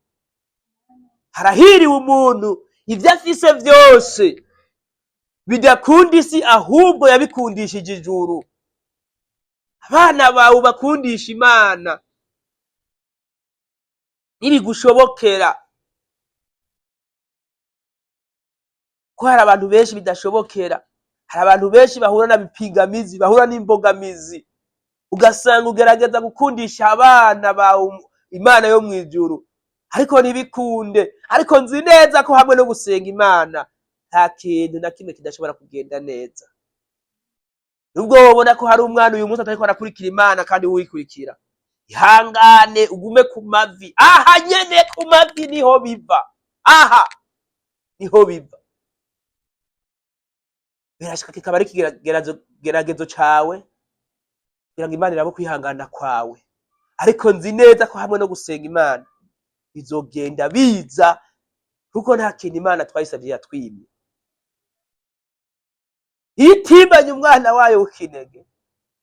Harahiriwe umuntu ivyo afise vyose bidakunda isi, ahubwo yabikundishije ijuru. Abana bawe bakundisha Imana nibigushobokera. Ko hari abantu benshi bidashobokera, hari abantu benshi bahura na bipingamizi, bahura n'imbogamizi, ugasanga ugerageza gukundisha abana bawe Imana yo mwijuru, ariko ntibikunde. Ariko nzi neza ko hamwe no gusenga Imana nta kintu na kimwe kidashobora kugenda neza. Nubwo wabona ko hari umwana uyu munsi atariko arakurikira Imana kandi wikurikira, ihangane ugume ku mavi. Aha nyene ku mavi niho biva. Aha niho biva. Birashika kikaba ari ikigeragezo cawe kugira ngo Imana irabo kwihangana kwawe. Ariko nzi neza ko hamwe no gusenga Imana bizogenda biza, kuko nta kintu Imana twayisavye yatwimye. Itibanye umwana wayo w'ikinege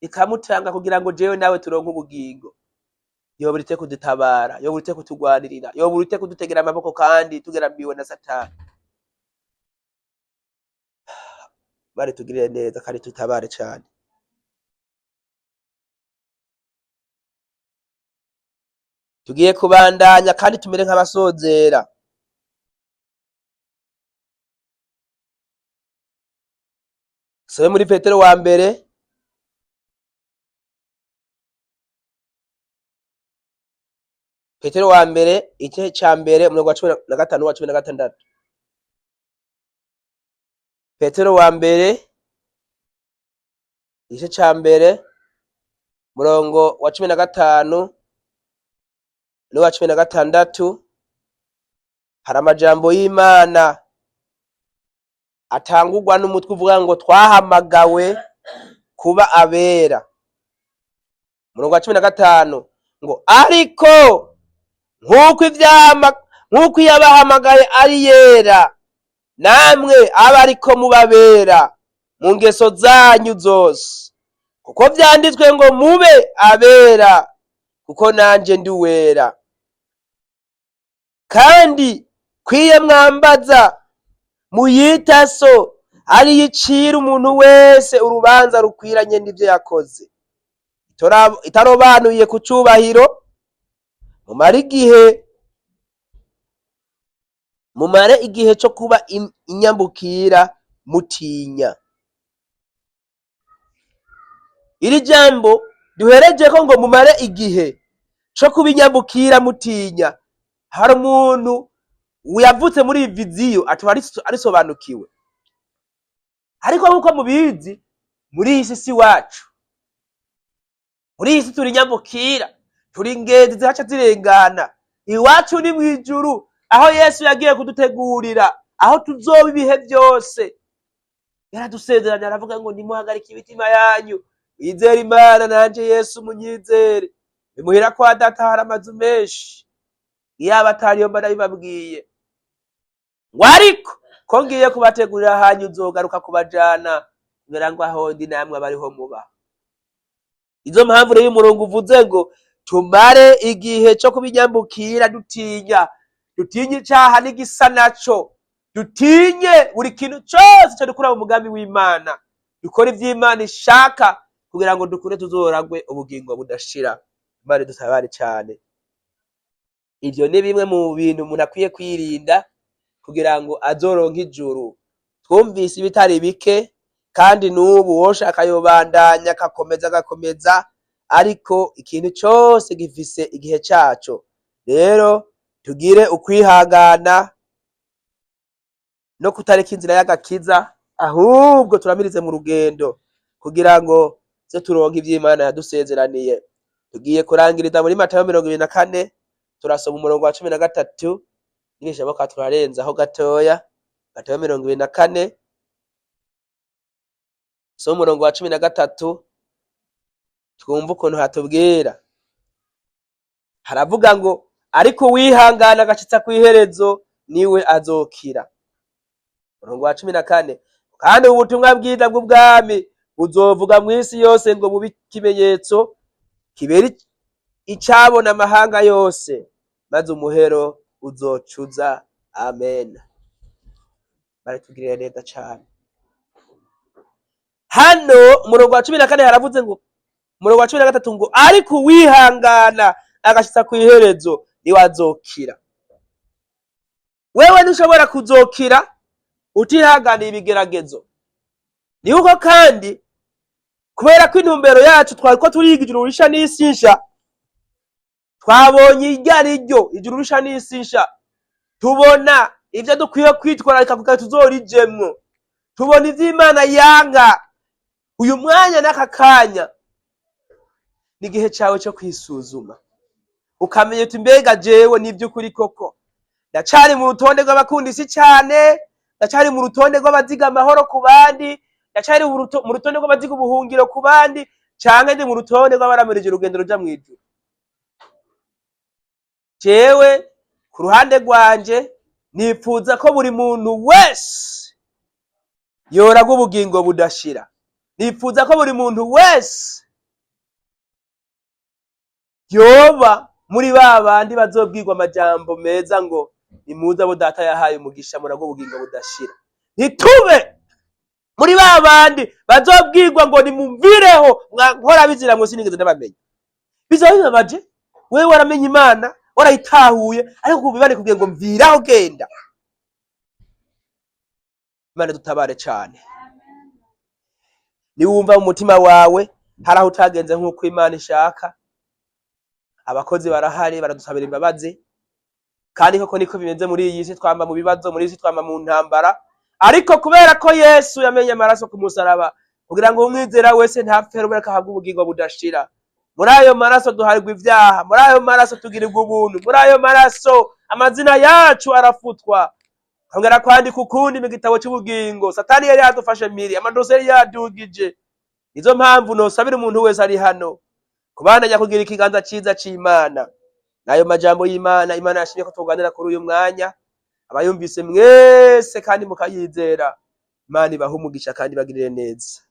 ikamutanga kugira ngo jewe nawe turonke ubugingo. Yoba urite kudutabara, yoba urite kutugwanirira, yoba urite kudutegera amaboko kandi tugeramiwe na Satani. Bari tugirire neza kandi tutabare cyane. Tugiye kubandanya kandi tumere nk'abasozera. Sobe muri Petero wa mbere igice ca mbere umurongo wa 15 wa 16. Petero wa mbere igice ca mbere umurongo wa 15 n'uwa 16. Hari amajambo y'Imana atangurwa n'umutwe uvuga ngo twahamagawe kuba abera. Umurongo wa 15 ngo ariko nk'uko yabahamagaye ari yera, namwe aba ariko mubabera mu ngeso zanyu zose. Kuko vyanditswe ngo mube abera kuko nanje ndi wera. Kandi kwiye mwambaza muyita so ari yicira umuntu wese urubanza rukwiranye n'ivyo yakoze. Itarobanuye ku cubahiro, mumare igihe cyo kuba inyambukira mutinya. Iri jambo duhereje ko ngo mumare igihe cyo kuba inyambukira mutinya. Hari umuntu yavutse muri viziyo atwa arisobanukiwe, ariko nkuko mubizi muri iyi si wacu, muri iyi si turi nyambukira, turi ingenzi zihaca zirengana. Iwacu ni mw'ijuru, aho Yesu yagiye kudutegurira, aho tuzoba ibihe byose. Yaradusezeranya aravuga ngo nimuhagarike imitima yanyu, mwizere Imana nanje Yesu munyizere. Imuhira kwa data hari amazu menshi, iyaba atariyo mba nabibabwiye. Ngo ariko ko ngiye kubategurira hanyu uzogaruka kubajana, kugira ngo aho ndi namwe abariho muba. Izo mpamvu rero umurongo uvuze ngo tumare igihe cyo kubinyambukira dutinya icaha n'igisa naco, dutinye buri kintu cyose cyo dukura mu mugambi w'Imana, dukora ivy'Imana ishaka kugira ngo dukure tuzoragwe ubugingo budashira. Imana dutabare cyane. Ivyo ni bimwe mu bintu umuntu akwiye kwirinda kugira ngo azoronke ijuru. Twumvise ibitari bike, kandi n'ubu woshaka yobandanya agakomeza, ariko ikintu cyose gifise igihe caco. Rero tugire ukwihangana no kutareka inzira y'agakiza, ahubwo turamirize mu rugendo kugira ngo ze turonke ivy'Imana yadusezeraniye. Tugiye kurangiriza muri Matayo 24, turasoma umurongo wa 13, nibishoboka turarenzaho gatoya. Matayo 24, so umurongo wa 13, twumva ukuntu hatubwira. Haravuga ngo ariko wihangana agashitsa kw'iherezo niwe azokira. Umurongo wa 14, kandi ubutumwa bwiza bw'ubwami buzovuga mw'isi yose ngo bube ikimenyetso kibera icabona amahanga yose, maze umuhero uzocuza. Amen. Baratugirira neza cyane. Hano umurongo wa 14 haravuze ngo, umurongo wa 13 ngo ariko wihangana agashitsa kw'iherezo niwe azokira. Wewe ntushobora kuzokira utihanganiye ibigeragezo. Ni uko kandi kubera ko intumbero yacu twariko turiga ijuru risha n'isi nsha, twabonye iryari ryo ijuru risha n'isi nsha, tubona ivyo dukwiye kwitwararika kugira tuzorijemwo, tubona ivy'Imana yanga. Uyu mwanya n'aka kanya ni igihe cawe cyo kwisuzuma, ukamenya uti mbega jewe n'ivy'ukuri koko ndacari mu rutonde rw'abakunda isi cyane, ndacari mu rutonde rw'abaziga amahoro ku bandi, ndacari mu rutonde rw'abaziga ubuhungiro ku bandi, canke ndi mu rutonde rw'abaramirije urugendo ruja mw'ijuru. Jewe ku ruhande rwanje nipfuza ko buri muntu wese yoragwa ubugingo budashira. Nipfuza ko buri muntu wese yoba muri babandi bazobwirwa amajambo meza ngo nimuze abo data yahaye umugisha muragwa ubugingo budashira. Ntitube muri babandi bazobwirwa ngo nimumvireho nkora bizira ngo sinigeze ndabamenya. Bizoba bibabaje wewe waramenye Imana, warayitahuye, ariko kubibane kugira ngo mviraho genda. Imana dutabare cyane. Niwumva mu mutima wawe haraho utagenze nk'uko Imana ishaka, abakozi barahari baradusabira imbabazi, kandi koko niko bimeze muri iyi si. Twamba mu bibazo, muri iyi si twamba mu ntambara, ariko kubera ko Yesu yamenye amaraso ku musaraba kugira ngo umwizera wese ntapfe rubera kahabwa ubugingo budashira. Muri ayo maraso duharirwa ivyaha, muri ayo maraso tugirirwa ubuntu, muri ayo maraso amazina yacu arafutwa, kongera kwandika ukundi mu gitabo cy'ubugingo. Satani yari yadufashe miri, amadose yari yadugije. Nizo mpamvu nosabira umuntu wese ari hano kubandanya kugira ikiganza ciza c'Imana. Nayo majambo y'Imana, Imana yashimye ko tuganira kuri uyu mwanya, abayumvise mwese kandi mukayizera, Imana ibahe umugisha kandi bagirire neza.